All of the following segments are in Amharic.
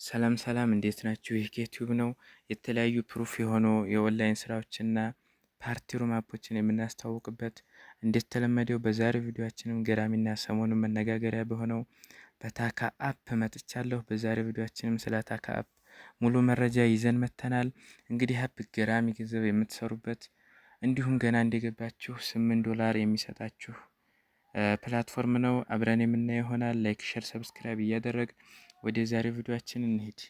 ሰላም ሰላም እንዴት ናችሁ? ይህ ዩቲዩብ ነው። የተለያዩ ፕሩፍ የሆኑ የኦንላይን ስራዎችና ፓርቲ ሩም አፖችን የምናስተዋውቅበት እንደተለመደው በዛሬው ቪዲዮአችንም ገራሚና ሰሞኑን መነጋገሪያ በሆነው በታካ አፕ መጥቻለሁ። በዛሬው ቪዲዮአችንም ስለ ታካ አፕ ሙሉ መረጃ ይዘን መጥተናል። እንግዲህ አፕ ገራሚ ገንዘብ የምትሰሩበት እንዲሁም ገና እንደገባችሁ $8 የሚሰጣችሁ ፕላትፎርም ነው። አብረን የምናየው ይሆናል። ላይክ፣ ሼር፣ ሰብስክራይብ እያደረግ ወደ ዛሬው ቪዲዮአችን እንሂድ።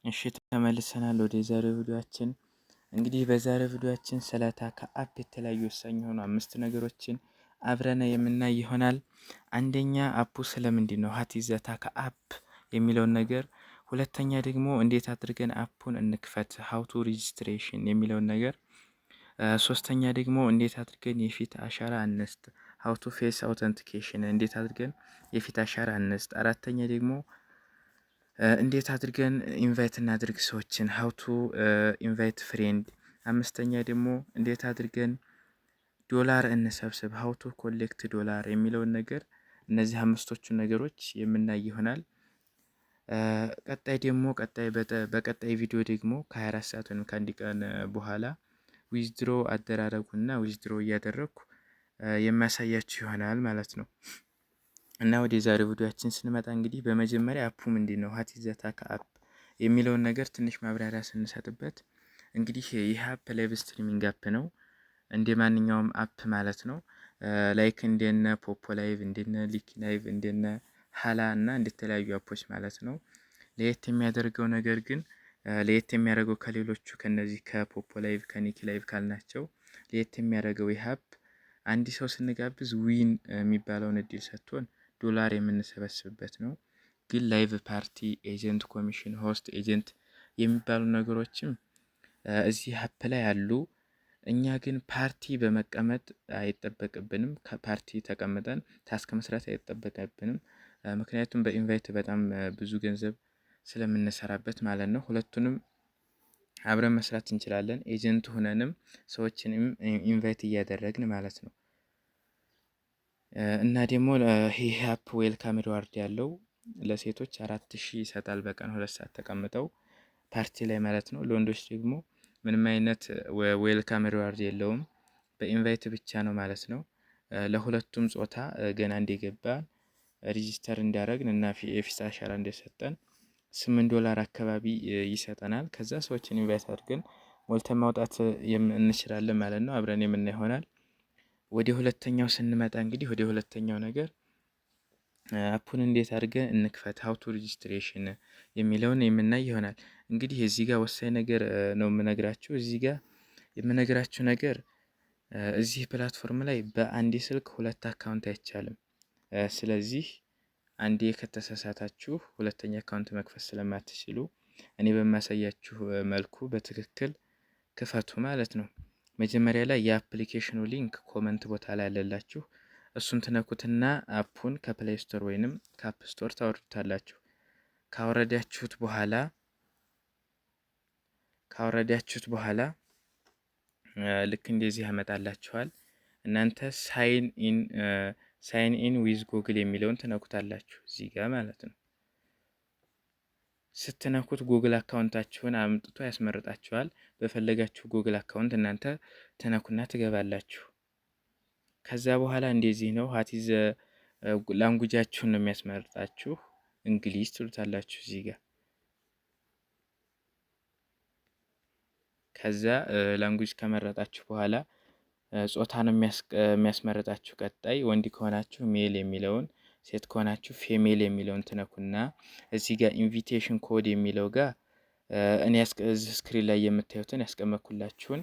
እሺ ተመልሰናል ወደ ዛሬው ቪዲዮአችን። እንግዲህ በዛሬው ቪዲዮአችን ስለ ታካ አፕ የተለያዩ ወሳኝ የሆኑ 5 ነገሮችን አብረን የምናይ ይሆናል። አንደኛ አፑ ስለምንድን ነው ሀት ኢዝ ዘ ታካ አፕ የሚለውን ነገር፣ ሁለተኛ ደግሞ እንዴት አድርገን አፑን እንክፈት ሃው ቱ ሬጂስትሬሽን የሚለውን ነገር፣ ሶስተኛ ደግሞ እንዴት አድርገን የፊት አሻራ እንስጥ ሃው ቱ ፌስ አውተንቲኬሽን እንዴት አድርገን የፊት አሻራ እንስጥ፣ አራተኛ ደግሞ እንዴት አድርገን ኢንቫይት እናድርግ ሰዎችን ሃው ቱ ኢንቫይት ፍሬንድ፣ አምስተኛ ደግሞ እንዴት አድርገን ዶላር እንሰብስብ ሃው ቱ ኮሌክት ዶላር የሚለውን ነገር፣ እነዚህ አምስቶቹን ነገሮች የምናይ ይሆናል። በቀጣይ ቪዲዮ ደግሞ ከ24 ሰዓት ወይም ከአንድ ቀን በኋላ ዊዝድሮ አደራረጉና ዊዝድሮ እያደረግኩ የሚያሳያችሁ ይሆናል ማለት ነው። እና ወደ ዛሬው ቪዲዮአችን ስንመጣ እንግዲህ በመጀመሪያ አፑ ምንድን ነው ሀት ኢዝ ዘ ታካ አፕ የሚለውን ነገር ትንሽ ማብራሪያ ስንሰጥበት፣ እንግዲህ ይህ አፕ ላይቭ ስትሪሚንግ አፕ ነው፣ እንደ ማንኛውም አፕ ማለት ነው። ላይክ እንደነ ፖፖ ላይቭ፣ እንደነ ሊኪ ላይቭ፣ እንደነ ሀላ እና እንደተለያዩ አፖች ማለት ነው። ለየት የሚያደርገው ነገር ግን ለየት የሚያደርገው ከሌሎቹ ከነዚህ ከፖፖ ላይቭ ከኒኪ ላይቭ ካልናቸው ለየት የሚያደርገው ይህ አፕ አንድ ሰው ስንጋብዝ ዊን የሚባለውን እድል ሰጥቶን ዶላር የምንሰበስብበት ነው። ግን ላይቭ ፓርቲ፣ ኤጀንት ኮሚሽን፣ ሆስት ኤጀንት የሚባሉ ነገሮችም እዚህ አፕ ላይ አሉ። እኛ ግን ፓርቲ በመቀመጥ አይጠበቅብንም። ከፓርቲ ተቀምጠን ታስክ መስራት አይጠበቅብንም። ምክንያቱም በኢንቫይት በጣም ብዙ ገንዘብ ስለምንሰራበት ማለት ነው። ሁለቱንም አብረን መስራት እንችላለን። ኤጀንት ሆነንም ሰዎችንም ኢንቫይት እያደረግን ማለት ነው። እና ደግሞ ይህ አፕ ዌልካም ሪዋርድ ያለው ለሴቶች 4000 ይሰጣል በቀን 2 ሰዓት ተቀምጠው ፓርቲ ላይ ማለት ነው። ለወንዶች ደግሞ ምንም አይነት ዌልካም ሪዋርድ የለውም፣ በኢንቫይት ብቻ ነው ማለት ነው። ለሁለቱም ጾታ ገና እንደገባ ሬጂስተር እንዲያደረግን እና የፊት አሻራ እንደሰጠን $8 አካባቢ ይሰጠናል። ከዛ ሰዎችን ኢንቫይት አድርገን ሞልተን ማውጣት እንችላለን ማለት ነው። አብረን የምናይ ይሆናል። ወደ ሁለተኛው ስንመጣ እንግዲህ ወደ ሁለተኛው ነገር አፑን እንዴት አድርገን እንክፈት ሃው ቱ ሬጂስትሬሽን የሚለውን የምናይ ይሆናል። እንግዲህ እዚህ ጋር ወሳኝ ነገር ነው የምነግራችሁ። እዚህ ጋር የምነግራችሁ ነገር እዚህ ፕላትፎርም ላይ በአንድ ስልክ 2 አካውንት አይቻልም። ስለዚህ አንዴ ከተሳሳታችሁ ሁለተኛ አካውንት መክፈት ስለማትችሉ እኔ በማሳያችሁ መልኩ በትክክል ክፈቱ ማለት ነው። መጀመሪያ ላይ የአፕሊኬሽኑ ሊንክ ኮመንት ቦታ ላይ አለላችሁ። እሱን ትነኩትና አፑን ከፕሌይ ስቶር ወይንም ከአፕ ስቶር ታወርዱታላችሁ። ካወረዳችሁት በኋላ ልክ እንደዚህ ያመጣላችኋል። እናንተ ሳይን ኢን ዊዝ ጉግል የሚለውን ትነኩታላችሁ እዚህ ጋር ማለት ነው። ስትነኩት ጉግል አካውንታችሁን አምጥቶ ያስመርጣችኋል። በፈለጋችሁ ጉግል አካውንት እናንተ ትነኩና ትገባላችሁ። ከዛ በኋላ እንደዚህ ነው ሀት ኢዝ ላንጉጃችሁን ነው የሚያስመርጣችሁ። እንግሊዝ ትሉታላችሁ እዚህ ጋር። ከዛ ላንጉጅ ከመረጣችሁ በኋላ ጾታ ነው የሚያስመርጣችሁ። ቀጣይ ወንድ ከሆናችሁ ሜል የሚለውን፣ ሴት ከሆናችሁ ፌሜል የሚለውን ትነኩና እዚህ ጋር ኢንቪቴሽን ኮድ የሚለው ጋር እኔ እዚህ ስክሪን ላይ የምታዩትን ያስቀመጥኩላችሁን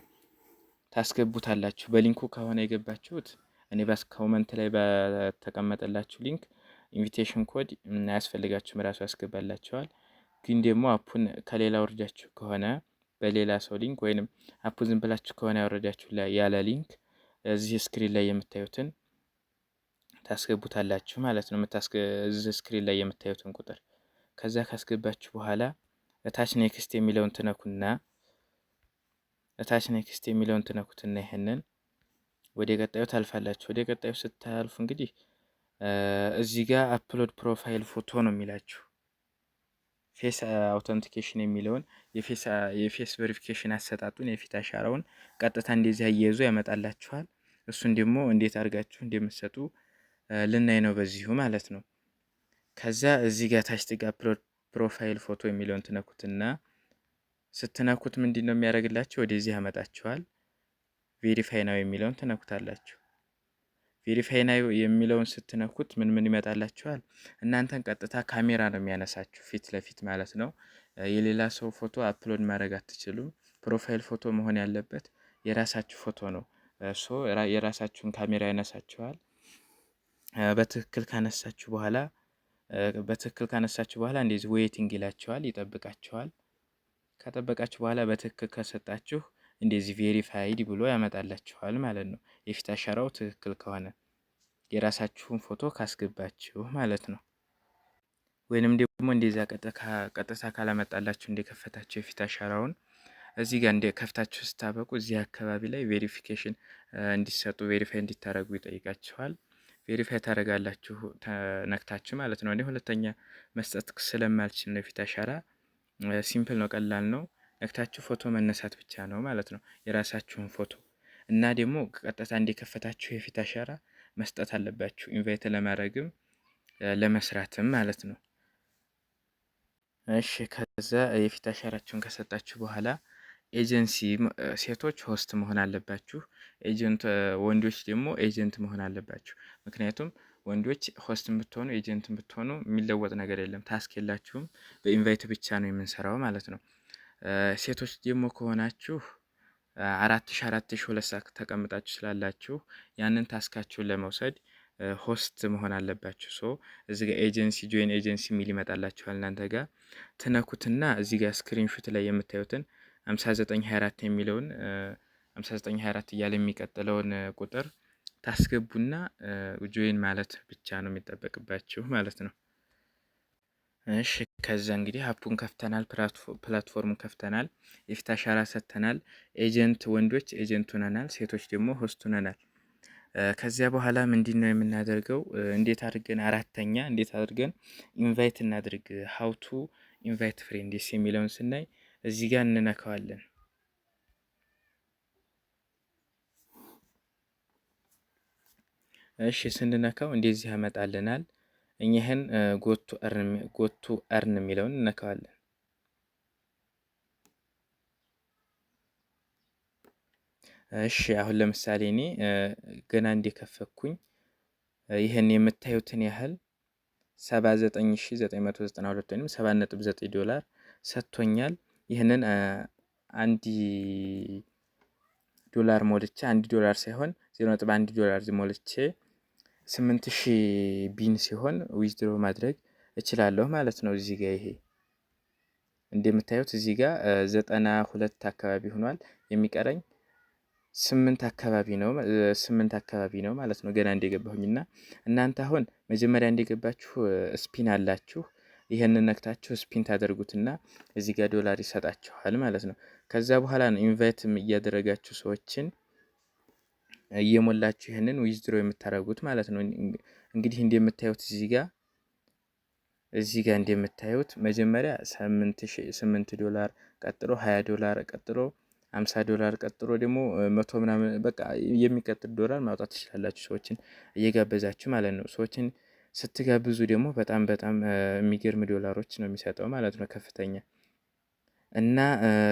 ታስገቡታላችሁ። በሊንኩ ከሆነ የገባችሁት እኔ ኮመንት ላይ በተቀመጠላችሁ ሊንክ ኢንቪቴሽን ኮድ አያስፈልጋችሁም፣ ራሱ ያስገባላችኋል። ግን ደግሞ አፑን ከሌላ ወርዳችሁ ከሆነ በሌላ ሰው ሊንክ ወይንም አፑን ዝም ብላችሁ ከሆነ ያወረዳችሁ ያለ ሊንክ እዚህ ስክሪን ላይ የምታዩትን ታስገቡታላችሁ ማለት ነው። እዚህ ስክሪን ላይ የምታዩትን ቁጥር ከዛ ካስገባችሁ በኋላ እታች ኔክስት የሚለውን ትነኩትና ይሄንን ወደ ቀጣዩ ታልፋላችሁ። ወደ ቀጣዩ ስታልፉ እንግዲህ እዚህ ጋር አፕሎድ ፕሮፋይል ፎቶ ነው የሚላችሁ። ፌስ አውተንቲኬሽን የሚለውን የፌስ ቬሪፊኬሽን አሰጣጡን የፊት አሻራውን ቀጥታ እንደዚህ አያይዞ ያመጣላችኋል። እሱን ደግሞ እንዴት አድርጋችሁ እንደምትሰጡ ልናይ ነው በዚሁ ማለት ነው። ከዛ እዚህ ጋር ታች ጥጋ ፕሮፋይል ፎቶ የሚለውን ትነኩትና ስትነኩት ምንድን ነው የሚያደርግላችሁ? ወደዚህ ያመጣችኋል። ቬሪፋይ ናው የሚለውን ትነኩታላችሁ። ቬሪፋይ ናው የሚለውን ስትነኩት ምን ምን ይመጣላችኋል? እናንተን ቀጥታ ካሜራ ነው የሚያነሳችሁ ፊት ለፊት ማለት ነው። የሌላ ሰው ፎቶ አፕሎድ ማድረግ አትችሉም። ፕሮፋይል ፎቶ መሆን ያለበት የራሳችሁ ፎቶ ነው። የራሳችሁን ካሜራ ያነሳችኋል። በትክክል ካነሳችሁ በኋላ እንደዚህ ዌይቲንግ ይላችኋል፣ ይጠብቃችኋል። ከጠበቃችሁ በኋላ በትክክል ከሰጣችሁ እንደዚህ ቬሪፋይድ ብሎ ያመጣላችኋል ማለት ነው። የፊት አሻራው ትክክል ከሆነ የራሳችሁን ፎቶ ካስገባችሁ ማለት ነው። ወይንም ደግሞ እንደዛ ቀጥታ ካላመጣላችሁ እንደከፈታችሁ የፊት አሻራውን እዚህ ጋር ከፍታችሁ ስታበቁ እዚህ አካባቢ ላይ ቬሪፊኬሽን እንዲሰጡ ቬሪፋይ እንዲታረጉ ይጠይቃችኋል። ቬሪፋይ ታደርጋላችሁ ነክታችሁ ማለት ነው። እኔ ሁለተኛ መስጠት ስለማልችል ነው የፊት አሻራ ሲምፕል ነው፣ ቀላል ነው። ነክታችሁ ፎቶ መነሳት ብቻ ነው ማለት ነው፣ የራሳችሁን ፎቶ እና ደግሞ ቀጥታ እንደከፈታችሁ የፊት አሻራ መስጠት አለባችሁ፣ ኢንቫይት ለማድረግም ለመስራትም ማለት ነው። እሺ ከዛ የፊት አሻራችሁን ከሰጣችሁ በኋላ ኤጀንሲ ሴቶች ሆስት መሆን አለባችሁ። ወንዶች ደግሞ ኤጀንት መሆን አለባችሁ። ምክንያቱም ወንዶች ሆስት ብትሆኑ ኤጀንት ብትሆኑ የሚለወጥ ነገር የለም፣ ታስክ የላችሁም። በኢንቫይት ብቻ ነው የምንሰራው ማለት ነው። ሴቶች ደግሞ ከሆናችሁ 4000 ሰዓት ተቀምጣችሁ ስላላችሁ ያንን ታስካችሁን ለመውሰድ ሆስት መሆን አለባችሁ። እዚህ ጋር ኤጀንሲ ጆይን ኤጀንሲ የሚል ይመጣላችኋል። እናንተ ጋር ትነኩትና እዚህ ጋር ስክሪንሹት ላይ የምታዩትን 5924 የሚለውን 5924 እያለ የሚቀጥለውን ቁጥር ታስገቡና ጆይን ማለት ብቻ ነው የሚጠበቅባችሁ ማለት ነው። እሺ ከዛ እንግዲህ አፑን ከፍተናል፣ ፕላትፎርሙን ከፍተናል፣ የፊት አሻራ ሰጥተናል። ኤጀንት ወንዶች ኤጀንት ሆነናል፣ ሴቶች ደግሞ ሆስት ሆነናል። ከዚያ በኋላ ምንድን ነው የምናደርገው? እንዴት አድርገን ኢንቫይት እናድርግ፣ ሀውቱ ኢንቫይት ፍሬንድስ የሚለውን ስናይ እዚህ ጋር እንነካዋለን። እሺ ስንነካው እንደዚህ ያመጣልናል። እኛህን ጎቱ እርን የሚለውን እነካዋለን። እሺ አሁን ለምሳሌ እኔ ገና እንደከፈኩኝ ይህን የምታዩትን ያህል 79992 ወይም 7.9 ዶላር ሰጥቶኛል። ይህንን $1 ሞልቼ $1 ሳይሆን 0.1 $1 ሞልቼ 8000 ቢን ሲሆን ዊዝድሮ ማድረግ እችላለሁ ማለት ነው። እዚህ ጋር ይሄ እንደምታዩት እዚህ ጋር 92 አካባቢ ሆኗል። የሚቀረኝ 8 አካባቢ ነው ማለት ነው ገና እንደገባሁኝና እናንተ አሁን መጀመሪያ እንደገባችሁ ስፒን አላችሁ። ይሄንን ነክታችሁ ስፒን ታደርጉትና እዚህ ጋር ዶላር ይሰጣችኋል ማለት ነው። ከዛ በኋላ ነው ኢንቫይት እያደረጋችሁ ሰዎችን እየሞላችሁ ይሄንን ዊዝድሮ የምታደርጉት ማለት ነው። እንግዲህ እንደምታዩት እዚህ ጋር እንደምታዩት መጀመሪያ $8 ቀጥሎ $20 ቀጥሎ $50 ቀጥሎ ደግሞ 100 ምናምን በቃ የሚቀጥል ዶላር ማውጣት ትችላላችሁ፣ ሰዎችን እየጋበዛችሁ ማለት ነው። ሰዎችን ስትጋብዙ ደግሞ በጣም የሚገርም ዶላሮች ነው የሚሰጠው ማለት ነው፣ ከፍተኛ እና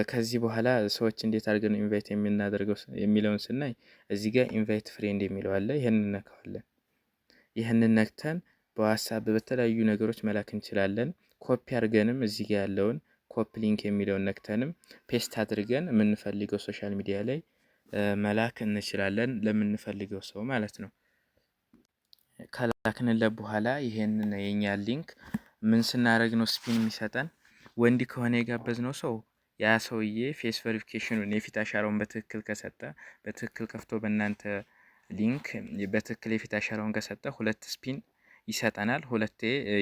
ከዚህ በኋላ ሰዎች እንዴት አድርገን ኢንቫይት የምናደርገው የሚለውን ስናይ እዚህ ጋር ኢንቫይት ፍሬንድ የሚለው አለ። ይሄንን እነካዋለን። ይሄንን ነክተን በዋትስአፕ በተለያዩ ነገሮች መላክ እንችላለን። ኮፒ አድርገንም እዚህ ጋር ያለውን ኮፒ ሊንክ የሚለውን ነክተንም ፔስት አድርገን የምንፈልገው ሶሻል ሚዲያ ላይ መላክ እንችላለን፣ ለምንፈልገው ሰው ማለት ነው። ከላክንለት በኋላ ይሄንን የኛ ሊንክ ምን ስናደርግ ነው ስፒን የሚሰጠን? ወንድ ከሆነ የጋበዝነው ሰው ያ ሰውዬ ፌስ ቬሪፊኬሽኑን የፊት አሻራውን በትክክል ከሰጠ፣ በትክክል ከፍቶ በእናንተ ሊንክ በትክክል የፊት አሻራውን ከሰጠ 2 ስፒን ይሰጠናል።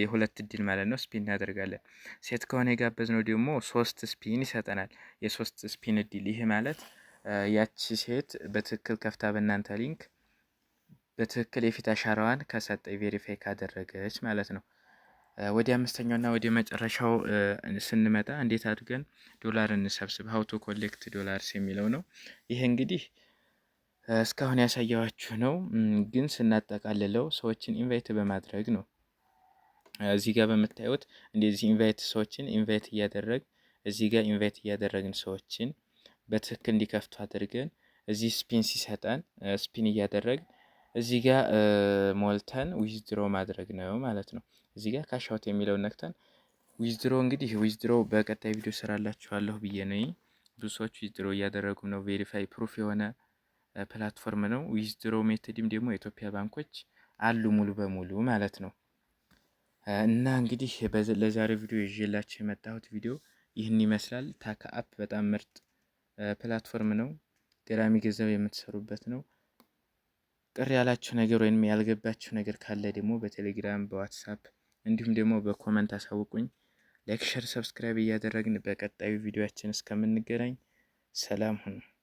የሁለት እድል ማለት ነው፣ ስፒን እናደርጋለን። ሴት ከሆነ የጋበዝነው ደግሞ 3 ስፒን ይሰጠናል፣ የ3 ስፒን እድል። ይህ ማለት ያቺ ሴት በትክክል ከፍታ በእናንተ ሊንክ በትክክል የፊት አሻራዋን ከሰጠ ቬሪፋይ ካደረገች ማለት ነው። ወደ አምስተኛውና ወደ መጨረሻው ስንመጣ እንዴት አድርገን ዶላር እንሰብስብ ሀው ቱ ኮሌክት ዶላርስ የሚለው ነው። ይሄ እንግዲህ እስካሁን ያሳየዋችሁ ነው፣ ግን ስናጠቃልለው ሰዎችን ኢንቫይት በማድረግ ነው። እዚህ ጋር በምታዩት እንደዚህ ሰዎችን ኢንቫይት እያደረግ እዚህ ጋር ኢንቫይት እያደረግን ሰዎችን በትክክል እንዲከፍቱ አድርገን እዚህ ስፒን ሲሰጠን ስፒን እያደረግን እዚህ ጋር ሞልተን ዊዝድሮ ማድረግ ነው ማለት ነው። እዚህ ጋር ካሻውት የሚለውን ነክተን ዊዝድሮ እንግዲህ ዊዝድሮ በቀጣይ ቪዲዮ ስራላችኋለሁ ብዬ ነው። ብዙ ሰዎች ዊዝድሮ እያደረጉ ነው። ቬሪፋይ ፕሩፍ የሆነ ፕላትፎርም ነው። ዊዝድሮ ሜቶድም ደግሞ የኢትዮጵያ ባንኮች አሉ ሙሉ በሙሉ ማለት ነው። እና እንግዲህ ለዛሬው ቪዲዮ ይዤላችሁ የመጣሁት ቪዲዮ ይህን ይመስላል። ታካ አፕ በጣም ምርጥ ፕላትፎርም ነው። ገራሚ ገንዘብ የምትሰሩበት ነው። ቅር ያላችሁ ነገር ወይም ያልገባችሁ ነገር ካለ ደግሞ በቴሌግራም በዋትሳፕ እንዲሁም ደግሞ በኮመንት አሳውቁኝ። ላይክ፣ ሸር፣ ሰብስክራይብ እያደረግን በቀጣዩ ቪዲዮአችን እስከምንገናኝ ሰላም ሁኑ።